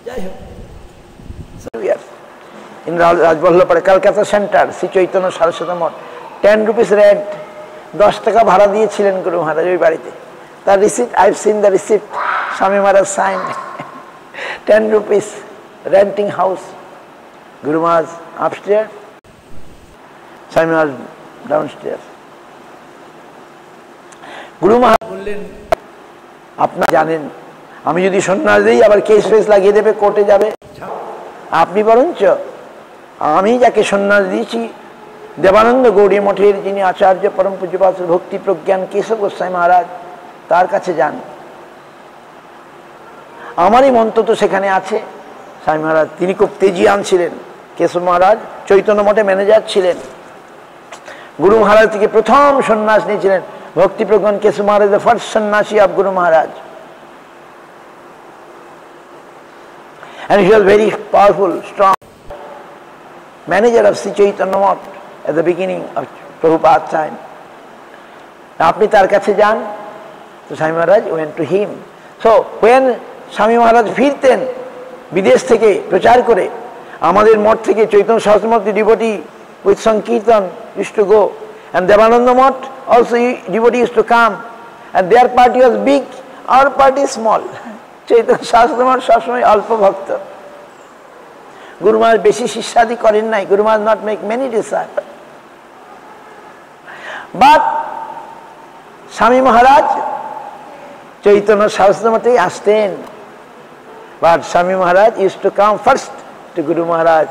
যাই হোক, in Rajballapur, Calcutta Center, Sri Chaitanya Saraswati Math, 10 rupees rent, 10 টাকা ভাড়া দিয়েছিলেন গুরু মহারাজ ওই বাড়িতে। তার receipt, I've seen the receipt, Swami Maharaj signed, 10 rupees, renting house, Guru Maharaj upstairs, Swami Maharaj downstairs. গুরু মহারাজ বললেন, আপনারা জানেন আমি যদি সন্ন্যাস দিই আবার কেস ফেস লাগিয়ে দেবে, কোর্টে যাবে, আপনি বরঞ্চ আমি যাকে সন্ন্যাস দিয়েছি দেবানন্দ গৌড়ী মঠের যিনি আচার্য পরম পূজ্যপাদ ভক্তি প্রজ্ঞান কেশব গোস্বামী মহারাজ, তার কাছে যান। আমারই মন্ত্র তো সেখানে আছে। স্বামী মহারাজ তিনি খুব তেজিয়ান ছিলেন। কেশব মহারাজ চৈতন্য মঠে ম্যানেজার ছিলেন। গুরু মহারাজ থেকে প্রথম সন্ন্যাস নিয়েছিলেন ভক্তি প্রজ্ঞান কেশব মহারাজ, দ্য ফার্স্ট সন্ন্যাসী of Guru Maharaj. And he was very powerful, strong manager of Sri Chaitanya Math at the beginning of Prabhupada's time. আপনি তার কাছে যান। তো স্বামী মহারাজ went to him. So when স্বামী মহারাজ ফিরতেন বিদেশ থেকে প্রচার করে, আমাদের মঠ থেকে Chaitanya সহস্রমূর্তি devotee with Sankirtan used to go, and Devananda Math also devotee used to come, and their party was big, our party small. Chaitanya সহস্রমূর্তি মঠ সবসময় অল্প ভক্ত। গুরু মহারাজ বেশি শিষ্যাদি করেন নাই। গুরু মহারাজ not make many disciples, but স্বামী মহারাজ চৈতন্য সহস্রমঠেই আসতেন। But Swami Maharaj used to come first to Guru Maharaj.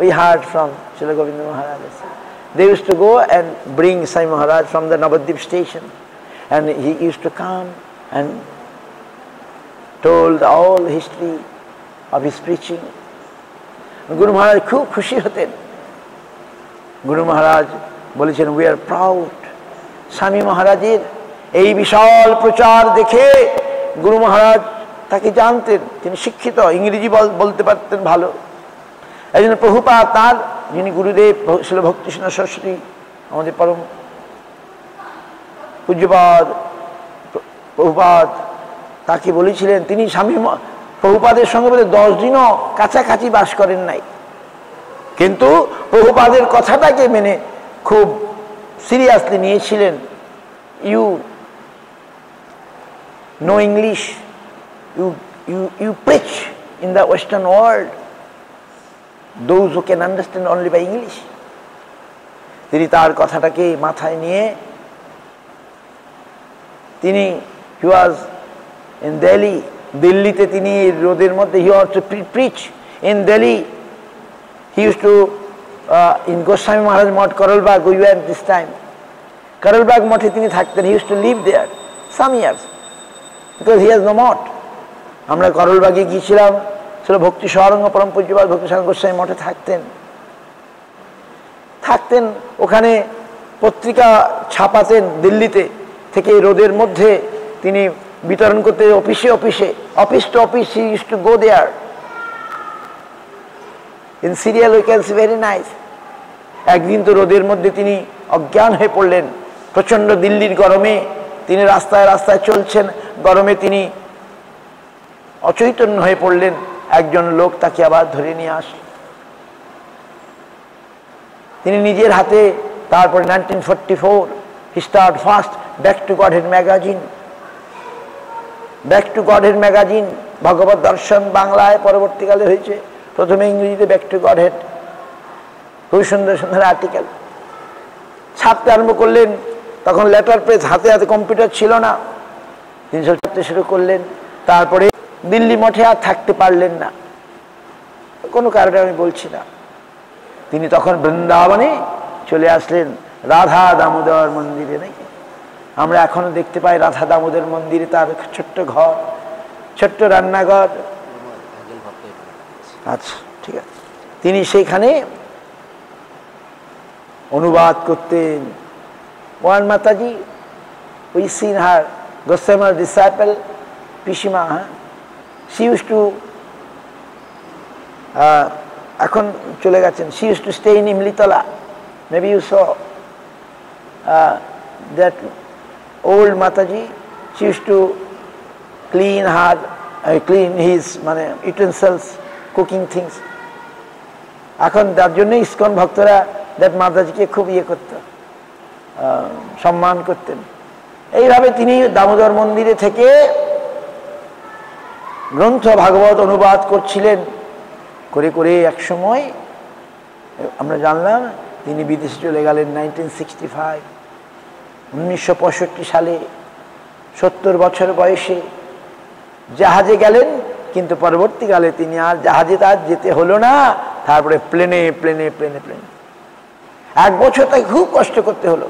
We heard from Srila Govinda Maharaj. They used to go and bring Swami Maharaj from the Navadvip station, and he used to come and told all history of his preaching. Guru Maharaj খুব খুশি হতেন। গুরু মহারাজ বলেছেন, we are proud. স্বামী মহারাজের এই বিশাল প্রচার দেখে গুরু মহারাজ তাকে জানতেন, তিনি শিক্ষিত, ইংরেজি বলতে পারতেন ভালো। এই জন্য প্রভুপাদ তাঁর যিনি গুরুদেব ছিল ভক্তি সিংহ সরস্বতী, আমাদের পরম পূজ্যপাদ প্রভুপাদ তাকে বলেছিলেন, তিনি স্বামী প্রভুপাদের সঙ্গে বলে 10 দিনও কাছাকাছি বাস করেন নাই, কিন্তু প্রভুপাদের কথাটাকে মেনে খুব সিরিয়াসলি নিয়েছিলেন। You know English, you preach in the Western world those who can understand only by English. তিনি তার কথাটাকে মাথায় নিয়ে তিনি he was in Delhi, দিল্লিতে তিনি রোদের মধ্যে he was to preach in Delhi. He used to in Goswami Maharaj Math, Karolbagh, we were this time. Karolbagh মঠে তিনি থাকতেন. He used to live there some years because he has no mott. আমরা করলবাগে গিয়েছিলাম, ছিল ভক্তি সরঙ্গ পরম পূজ্যপাদ ভক্তি সাধন গোস্বামী মঠে থাকতেন। ওখানে পত্রিকা ছাপাতেন দিল্লিতে থেকে, রোদের মধ্যে তিনি বিতরণ করতে office to office he used to go there. In serial we can see very nice. একদিন তো রোদের মধ্যে তিনি অজ্ঞান হয়ে পড়লেন। প্রচণ্ড দিল্লির গরমে তিনি রাস্তায় চলছেন, গরমে তিনি অচৈতন্য হয়ে পড়লেন। একজন লোক তাকে আবার ধরে নিয়ে আসলেন। তিনি নিজের হাতে তারপরে 1944 he start first Back to Godhead magazine, ভগবত দর্শন বাংলায় পরবর্তীকালে হয়েছে, প্রথমে ইংরেজিতে ব্যাক টু গডহেড, খুব সুন্দর সুন্দর আর্টিকেল ছাপতে আরম্ভ করলেন। তখন লেটার প্রেস, হাতে কম্পিউটার ছিল না, তিনি ছাপতে শুরু করলেন। তারপরে দিল্লি মঠে আর থাকতে পারলেন না, কোনো কারণে আমি বলছি না। তিনি তখন বৃন্দাবনে চলে আসলেন, রাধা দামোদর মন্দিরে। নাকি আমরা এখনো দেখতে পাই রাধা দামোদর মন্দিরে তার ছোট্ট ঘর, ছোট্ট রান্নাঘর। আচ্ছা, ঠিক আছে। তিনি সেইখানে অনুবাদ করতেন। One Mataji, we seen her, গোস্বামীর ডিসাইপল পিসিমা, she used to এখন চলে গেছেন, she used to stay in Imlitala. Maybe you saw that old Mataji. She used to clean her clean his মানে ইউটেন্সিলস, কুকিং থিংস। এখন তার জন্য ISKCON ভক্তরা দ্যাট মাতাজিকে খুব করত, সম্মান করতেন। এইভাবে তিনি দামোদর মন্দিরে থেকে গ্রন্থ ভাগবত অনুবাদ করছিলেন। করে করে এক সময় আমরা জানলাম তিনি বিদেশে চলে গেলেন 1965, 1965 সালে 70 বছর বয়সে জাহাজে গেলেন। কিন্তু পরবর্তীকালে তিনি আর জাহাজে তার যেতে হলো না, তারপরে প্লেনে প্লেনে প্লেনে প্লেনে 1 বছর তাকে খুব কষ্ট করতে হলো।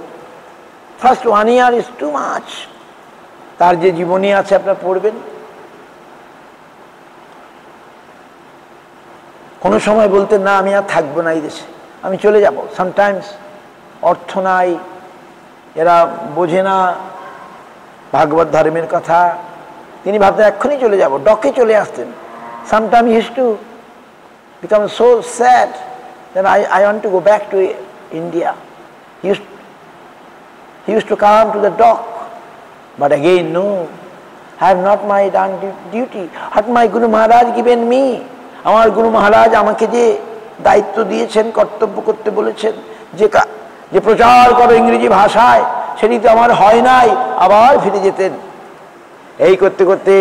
First 1 year is too much. তার যে জীবনী আছে আপনারা পড়বেন। কোনো সময় বলতেন না আমি আর থাকবো না এই দেশে, আমি চলে যাব। সামটাইমস অর্থ নাই, এরা বোঝে না ভাগবত ধর্মের কথা, তিনি ভাবতেন এক্ষুনি চলে যাব, ডকে চলে আসতেন। Sometime he used to become so sad that I want to go back to India. He used to come to the dock, but again no, I have not my done duty. What my Guru Maharaj given me, আমার গুরু মহারাজ আমাকে যে দায়িত্ব দিয়েছেন, কর্তব্য করতে বলেছেন, যে প্রচার করো ইংরেজি ভাষায়, সেটি তো আমার হয় নাই। আবার ফিরে যেতেন। এই করতে করতে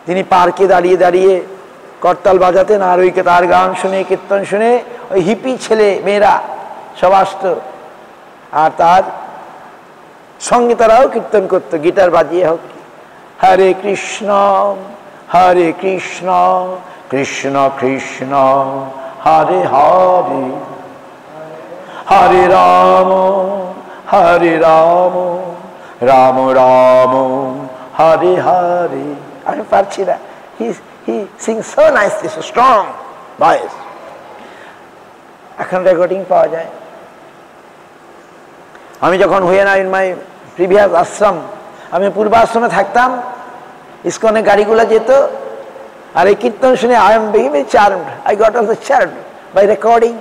তিনি পার্কে দাঁড়িয়ে দাঁড়িয়ে করতাল বাজাতেন, আর ওই তার গান শুনে, কীর্তন শুনে ওই হিপি ছেলে মেয়েরা সব আসত, আর তার সঙ্গে তারাও কীর্তন করতো, গিটার বাজিয়ে হোক। হরে কৃষ্ণ হরে কৃষ্ণ কৃষ্ণ কৃষ্ণ হরে হরে, হরে রাম রাম রাম হরে হরে। আমি পারছি না, he sings so nicely, so strong voice. এখন রেকর্ডিং পাওয়া যায়। আমি যখন হুয়েনা ইন মাই প্রিভিয়াস আশ্রম, আমি পূর্বাশ্রমে থাকতাম, ইসকনে গাড়িগুলো যেত, আর এই কীর্তন শুনে I am very charmed. I got also charmed by recording,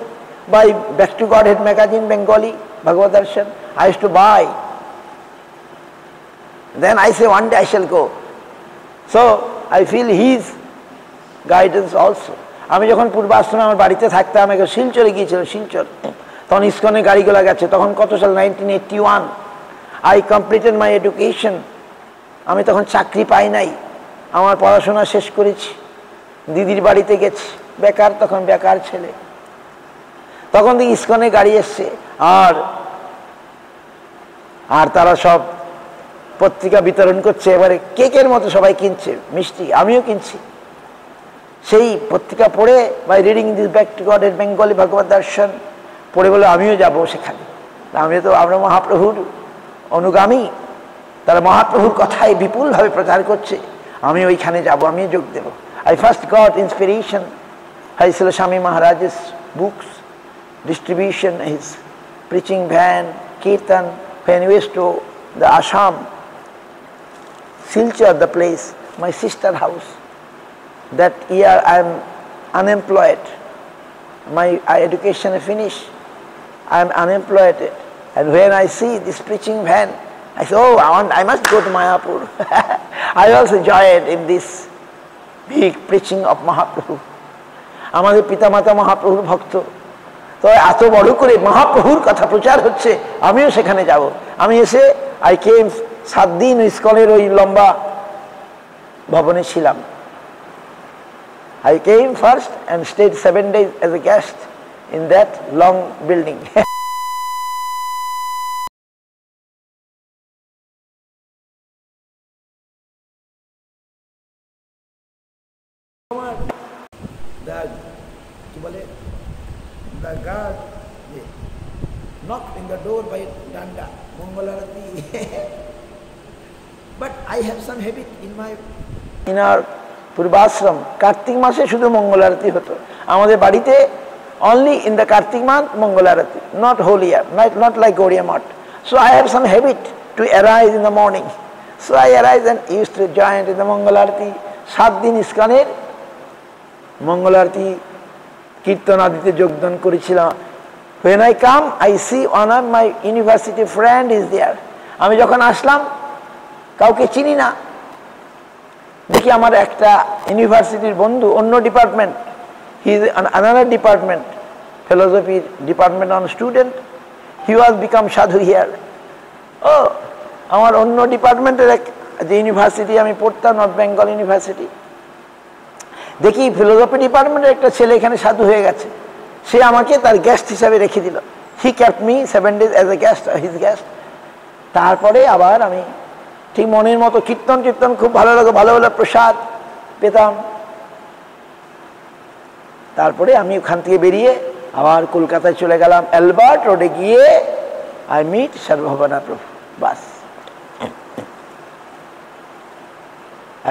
by Back to Godhead magazine, Bengali, Bhagavad Darshan. I used to buy. Then I say one day I shall go. So I feel his guidance also. আমি যখন পূর্বাশ্রমে আমার বাড়িতে থাকতাম, এখন শিলচরে গিয়েছিল, শিলচর, তখন ইসকনে গাড়িগুলো গেছে। তখন কত সাল? 1981. I completed my education. আমি তখন চাকরি পাই নাই, আমার পড়াশোনা শেষ করেছি, দিদির বাড়িতে গেছি, বেকার, তখন বেকার ছেলে। তখন থেকে ইসকনে গাড়ি এসছে, আর তারা সব পত্রিকা বিতরণ করছে। এবারে কেকের মতো সবাই কিনছে মিষ্টি, আমিও কিনছি। সেই পত্রিকা পড়ে, by reading this Back to God এর বেঙ্গলি ভগবত দর্শন পড়ে বলে আমিও যাব সেখানে। আমি তো আমরা মহাপ্রভুর অনুগামী, তারা মহাপ্রভুর কথাই বিপুলভাবে প্রচার করছে, আমি ওইখানে যাব, আমি যোগ দেব। I first got inspiration Haisala Swami Maharaj's books, distribution, his preaching van, kirtan, when he was to the ashram, Silchar, the place, my sister house. That year I am unemployed, my education finished, I am unemployed, and when I see this preaching van, I said, oh, I must go to Mayapur. I also joined in this big preaching of Mahaprabhu. আমাদের পিতামাতা মহাপ্রভুর ভক্ত, তো এত বড় করে মহাপ্রভুর কথা প্রচার হচ্ছে, আমিও সেখানে যাব। আমি এসে I came 7 দিন ইসকনের ওই লম্বা ভবনে ছিলাম। I came first and stayed 7 days as a guest in that long building. The guard knocked in the door by danda, Mangalarati. But I have some habit in our Purvashram, Kartik মাসে শুধু মঙ্গলারতি হতো আমাদের বাড়িতে, only in the Kartik month মঙ্গলারতি, not whole year, not like Gaudiya Math. So I have some habit to arise in the morning. So I arise and used to join in the মঙ্গলারতি। 7 দিন ইস্কনের মঙ্গলারতি কীর্তন আদিতে যোগদান করেছিলাম। When I come, I see one of my university friend is there. আমি যখন আসলাম কাউকে চিনি না, দেখি আমার একটা ইউনিভার্সিটির বন্ধু, অন্য department, he is another department, philosophy department on student, he was become সাধু হিয়ার। ও আমার অন্য ডিপার্টমেন্টের এক যে ইউনিভার্সিটি আমি পড়তাম, নর্থ বেঙ্গল ইউনিভার্সিটি, দেখি ফিলোসফি ডিপার্টমেন্টের একটা ছেলে এখানে সাধু হয়ে গেছে। সে আমাকে তার গেস্ট হিসাবে রেখে দিল। He kept me 7 days as a guest, his guest. তারপরে আবার আমি ঠিক মনের মতো কীর্তন টীর্তন খুব ভালো লাগে, ভালো ভালো প্রসাদ পেতাম। তারপরে আমি ওখান থেকে বেরিয়ে আবার কলকাতায় চলে গেলাম। অ্যালবার্ট রোডে গিয়ে আই মিট সর্বভবনা প্রভু। বাস,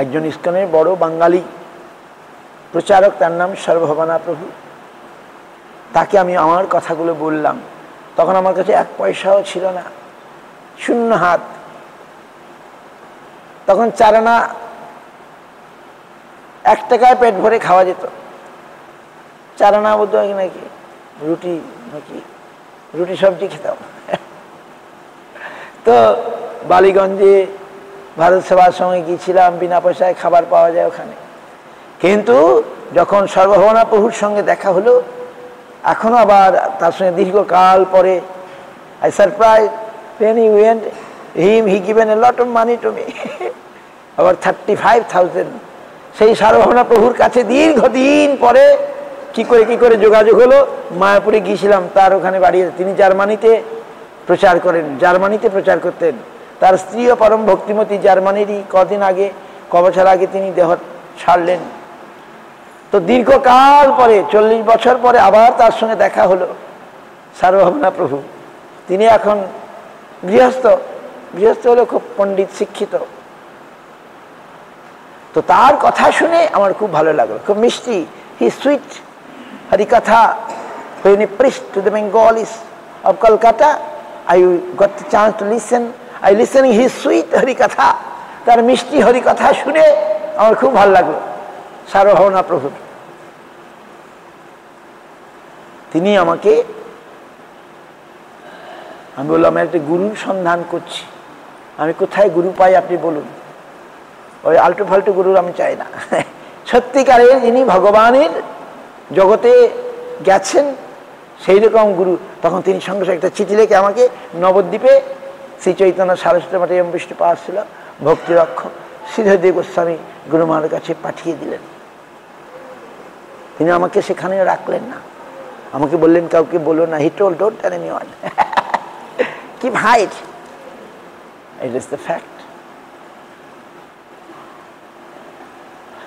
একজন ইস্কনের বড় বাঙালি প্রচারক, তার নাম সর্বভবনা প্রভু। তাকে আমি আমার কথাগুলো বললাম। তখন আমার কাছে 1 পয়সাও ছিল না, শূন্য হাত। তখন 4 আনা 1 টাকায় পেট ভরে খাওয়া যেত। 4 আনা বোধ হয় নাকি রুটি সবজি খেতাম। তো বালিগঞ্জে ভারত সেবার সঙ্গে গিয়েছিলাম, বিনা পয়সায় খাবার পাওয়া যায় ওখানে। কিন্তু যখন সর্বভবনা প্রভুর সঙ্গে দেখা হলো, এখনো আবার তার সঙ্গে দীর্ঘকাল পরে, I surprise when he went him, he given a lot of money to me, about 35,000। সেই সর্বভবনা প্রভুর কাছে দীর্ঘদিন পরে কি করে যোগাযোগ হলো। মায়াপুরে গিয়েছিলাম, তার ওখানে বাড়ি। তিনি জার্মানিতে প্রচার করেন, জার্মানিতে প্রচার করতেন। তার স্ত্রীও পরম ভক্তিমতী, জার্মানিরই। ক বছর আগে তিনি দেহ ছাড়লেন। তো দীর্ঘকাল পরে 40 বছর পরে আবার তার সঙ্গে দেখা হলো সর্বভবনা প্রভু। তিনি এখন গৃহস্থ হলো, খুব পণ্ডিত, শিক্ষিত। তো তার কথা শুনে আমার খুব ভালো লাগলো, খুব মিষ্টি। হি সুইট হরিকথা। when he preached to the Bengalis of Kolkata, I got the chance to listen. I listened his sweet হরিকথা। তার মিষ্টি হরিকথা শুনে আমার খুব ভালো লাগলো সর্বভবনা প্রভুর। তিনি আমাকে, আমি বললাম আমি একটা গুরুর সন্ধান করছি, আমি কোথায় গুরু পাই আপনি বলুন। ওই আল্টু ফাল্টু গুরুর আমি চাই না, সত্যিকারের যিনি ভগবানের জগতে গেছেন সেই রকম গুরু। তখন তিনি সঙ্গে সঙ্গে একটা চিঠি লিখে আমাকে নবদ্বীপে শ্রী চৈতন্য সারস্বতী মঠে বিষ্ণু পাওয়া ছিল, ভক্তিরক্ষক শ্রীধরদেব গোস্বামী গুরু মহারাজের কাছে পাঠিয়ে দিলেন। তিনি আমাকে সেখানে রাখলেন না, আমাকে বললেন কাউকে বলো না। He told don't tell anyone, keep hide, it is the fact।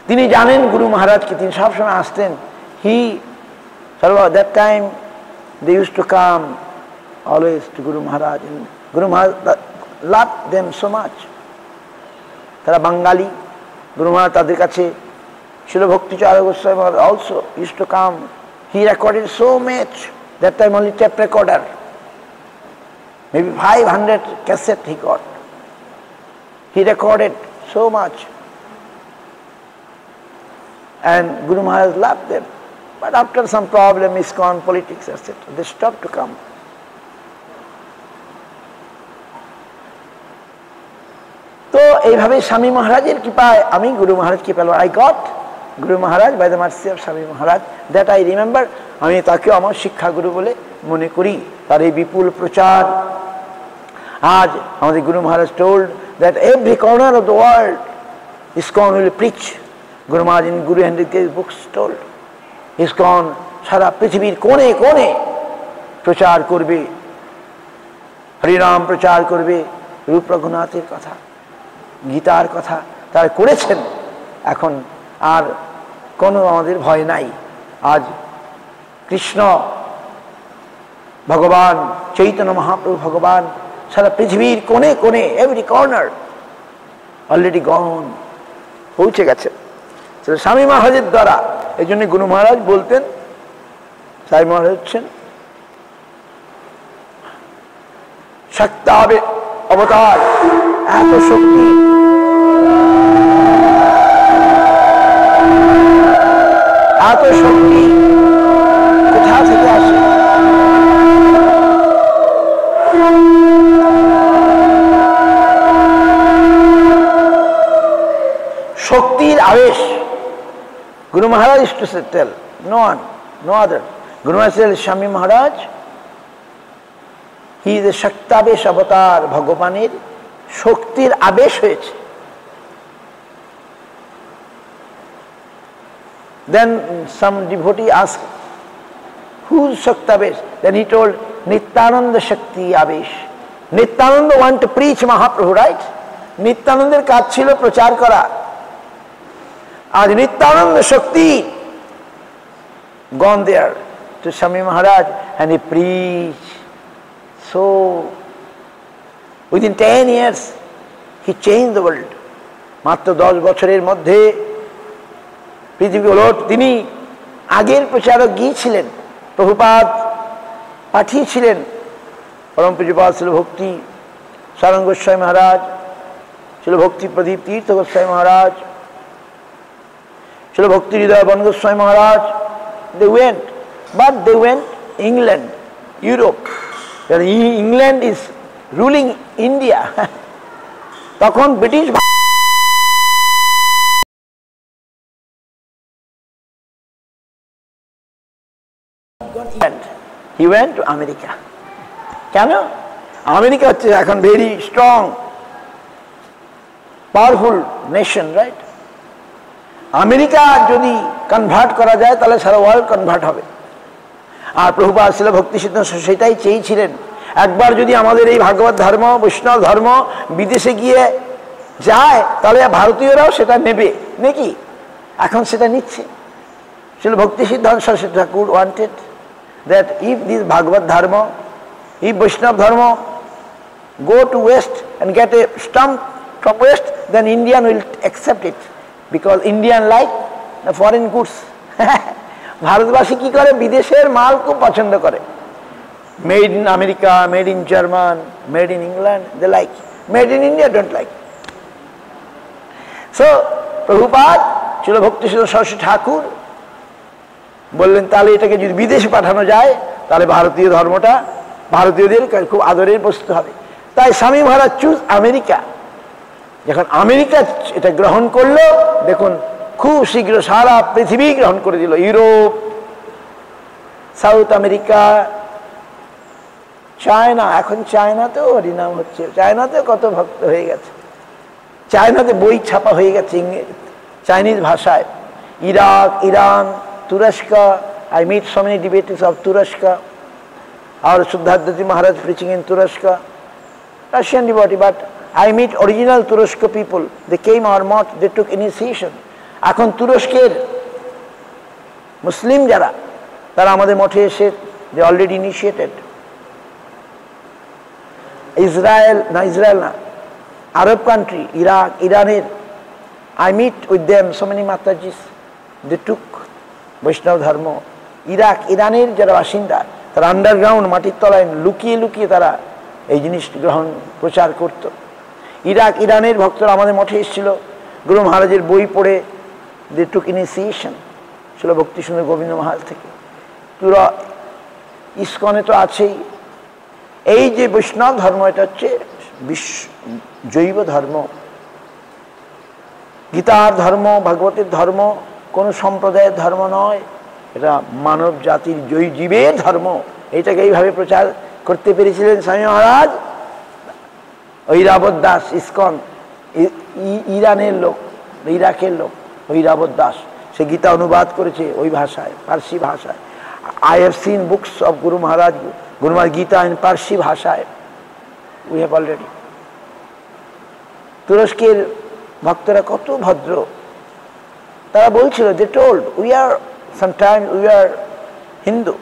তিনি জানেন গুরু মহারাজকে, তিনি সবসময় আসতেন। that time they used to come always to Guru Maharaj, and Guru Maharaj loved them so much। তারা বাঙালি, গুরু মহারাজ তাদের কাছে ছিল। ভক্তিচারক Goswami also used to come. He recorded so much, that time only tape recorder, maybe 500 cassette he got. He recorded so much, and Guru Maharaj loved them. But after some problem, ISKCON, politics, etc., they stopped to come. তো এইভাবে স্বামী মহারাজের কৃপায় আমি গুরু মহারাজকে পেলাম। I got Guru Maharaj by the mercy of Swami Maharaj, that I remember। আমি তাকেও আমার শিক্ষাগুরু বলে মনে করি। তার এই বিপুল প্রচার, আজ আমাদের গুরু মহারাজ told that every corner of the world ISKCON will preach। Guru Maharaj in Guru Henry Da's books told ISKCON সারা পৃথিবীর কোণে কোণে প্রচার করবে, হরিনাম প্রচার করবে, রূপ রঘুনাথের কথা, গীতার কথা তারা করেছেন। এখন আর কোনো আমাদের ভয় নাই। আজ কৃষ্ণ ভগবান চৈতন্য মহাপ্রভু ভগবান সারা পৃথিবীর কোণে কোণে, এভরি কর্নার, অলরেডি গন, পৌঁছে গেছে সেটা স্বামী মহারাজের দ্বারা। এই জন্য গুরু মহারাজ বলতেন, স্বামী মহারাজ হচ্ছেন শক্তাবে অবতার, এত শক্তি, এত শক্তি কোথা থেকে আসে? শক্তির আবেশ। Guru Maharaj used to tell, no one, no other. Guru Maharaj tells Swami Maharaj, he is a Shaktabesh avatar, ভগবানের শক্তির আবেশ হয়েছে। Then some devotee asked, who's Shaktabesh? Then he told, Nityananda Shakti Abesh. Nityananda want to preach Mahaprabhu, right? Nityanandaর কাজ ছিল প্রচার করা। আজ Nityananda Shakti gone there to Swami Maharaj and he preached. So within 10 years he changed the world. মাত্র 10 বছরের মধ্যে পৃথিবী ওলট। তিনি আগের প্রচারক গিয়েছিলেন, প্রভুপাদ পাঠিয়েছিলেন পরম পূজ্যপাদ শিল ভক্তি সারঙ্গ গোস্বামী মহারাজ, শিল ভক্তি প্রদীপ তীর্থ গোস্বামী মহারাজ, শিল ভক্তি হৃদয় বন গোস্বামী মহারাজ। They went, but they went England, Europe. England is ruling India. তখন British he went to America. কেন? আমেরিকা হচ্ছে এখন very strong powerful nation, right? America যদি কনভার্ট করা যায় তাহলে সারা ওয়ার্ল্ড কনভার্ট হবে। আর প্রভুপাদ শিল ভক্তি সিদ্ধান্ত সেটাই চেয়েছিলেন, একবার যদি আমাদের এই ভাগবত ধর্ম বৈষ্ণব ধর্ম বিদেশে গিয়ে যায় তাহলে ভারতীয়রাও সেটা নেবে নাকি? এখন সেটা নিচ্ছে। শিল ভক্তি সিদ্ধান্ত সরস্বতী ঠাকুর wanted that if this Bhagavad Dharma, if Vaishnava Dharma go to West and get a stamp from West, then Indian will accept it because Indian like the foreign goods. ভারতবাসী কি করে? বিদেশের মাল খুব পছন্দ করে। Made in America, made in German, made in England, they like. Made in India don't like. So Prabhupada, Srila Bhakti Siddhanta Saraswati ঠাকুর বললেন তাহলে এটাকে যদি বিদেশে পাঠানো যায় তাহলে ভারতীয় ধর্মটা ভারতীয়দের খুব আদরের বস্তু হবে। তাই স্বামী মহারাজ চুজ আমেরিকা। যখন আমেরিকা এটা গ্রহণ করলো, দেখুন খুব শীঘ্র সারা পৃথিবী গ্রহণ করে দিল। ইউরোপ, সাউথ আমেরিকা, চায়না, এখন চায়নাতেও হরিনাম হচ্ছে, চায়নাতেও কত ভক্ত হয়ে গেছে, চায়নাতে বই ছাপা হয়ে গেছে চাইনিজ ভাষায়। Iraq, Iran, Turushka, I meet so many devotees of Turushka. Our Siddhartha Maharaj preaching in Turushka, Russian devotee, but I meet original Turushka people. They came our mosque, they took initiation. এখন তুরস্কের মুসলিম যারা, তারা আমাদের মঠে এসে they already initiated. Israel না, Arab country, Iraq, Iraner, I meet with them so many Matajis. They took বৈষ্ণব ধর্ম। ইরাক, ইরানের যারা বাসিন্দা তারা আন্ডারগ্রাউন্ড মাটির তলায় লুকিয়ে লুকিয়ে তারা এই জিনিস গ্রহণ প্রচার করত। ইরাক, ইরানের ভক্তরা আমাদের মঠে এসেছিল, গুরু মহারাজের বই পড়ে দে টুক ইনিশিয়েশন ছিল ভক্তি সুন্দর গোবিন্দ মহারাজ থেকে। পুরো ইস্কনে তো আছেই। এই যে বৈষ্ণব ধর্ম, এটা হচ্ছে জৈব ধর্ম, গীতার ধর্ম, ভাগবতের ধর্ম, কোনো সম্প্রদায়ের ধর্ম নয়, এটা মানব জাতির জীবের ধর্ম। এইটাকে এইভাবে প্রচার করতে পেরেছিলেন স্বামী মহারাজ। ঐরাবত দাস, ইস্কন, ইরানের লোক, ইরাকের লোক ঐরাবত দাস, সে গীতা অনুবাদ করেছে ওই ভাষায়, পার্সি ভাষায়। I have seen books of Guru Maharaj, Guru Maharaj Gita in Parsi ভাষায়, উই হ্যাভ অলরেডি। তুরস্কের ভক্তরা কত ভদ্র, তারা বলছিল, they told, sometimes we are Hindu,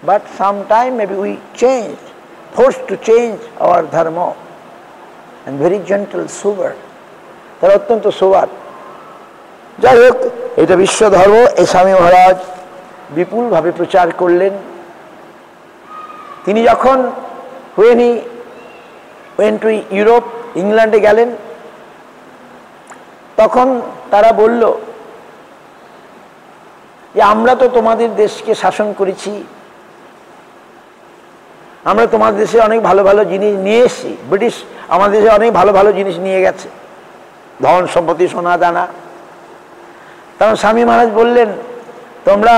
but sometime maybe we changed, forced to change our dharma, and very gentle, sober. তারা অত্যন্ত সোবার। যাই হোক, এটা বিশ্ব ধর্ম। এই স্বামী মহারাজ বিপুলভাবে প্রচার করলেন। তিনি যখন went to ইউরোপ, ইংল্যান্ডে গেলেন, তখন তারা বলল যে আমরা তো তোমাদের দেশকে শাসন করেছি, আমরা তোমাদের দেশে অনেক ভালো ভালো জিনিস নিয়ে এসেছি, ব্রিটিশ আমাদের দেশে অনেক ভালো ভালো জিনিস নিয়ে গেছে, ধন সম্পত্তি সোনা দানা। তখন স্বামী মহারাজ বললেন, তোমরা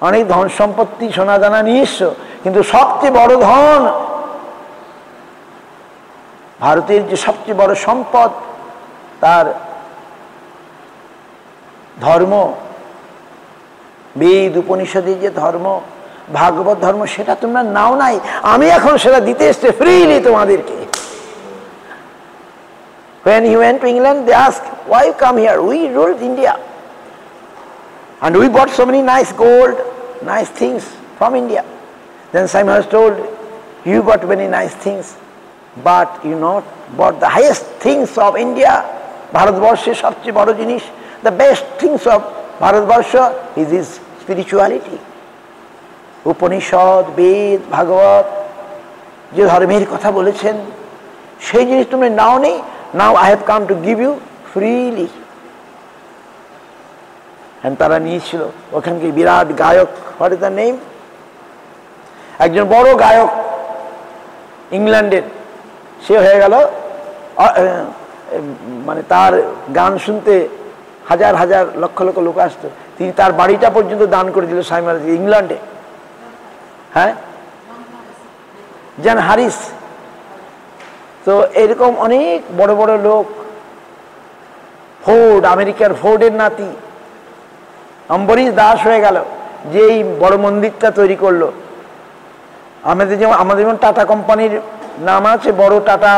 অনেক ধন সম্পত্তি সোনা দানা নিয়ে এসছো, কিন্তু সবচেয়ে বড় ধন, ভারতের যে সবচেয়ে বড় সম্পদ তার ধর্ম, বেদ উপনিষদের যে ধর্ম, ভাগবত ধর্ম, সেটা তোমরা নাও নাই, আমি এখন সেটা দিতে এসছি ফ্রিলি তোমাদেরকে। When he went to England, they asked, why you come here? We ruled India. And we bought so many nice gold, nice things from India. Then Simon has told, you bought many nice things, but you not bought the highest things of India. Bharatvarsha sabche bado jinish, the best things of Bharatvarsha is his spirituality. Upanishad, Ved, Bhagavat, যে ধর্মের কথা বলেছেন সেই জিনিস তুমি নাও নেই। Now I have come to give you freely. And তারা নিয়েছিল। ওখানকে বিরাট গায়ক, what is the name? একজন বড় গায়ক ইংল্যান্ডের, সে হয়ে গেল, মানে তার গান শুনতে হাজার হাজার লক্ষ লক্ষ লোক আসতো। তিনি তার বাড়িটা পর্যন্ত দান করে দিল স্বামী মহারাজ ইংল্যান্ডে। হ্যাঁ, জন হারিস। তো এরকম অনেক বড় বড় লোক, ফোর্ড, আমেরিকার ফোর্ডের নাতি অম্বরীশ দাস হয়ে গেল, যে এই বড় মন্দিরটা তৈরি করলো। আমাদের যেমন টাটা কোম্পানির নাম আছে, বড় টাটা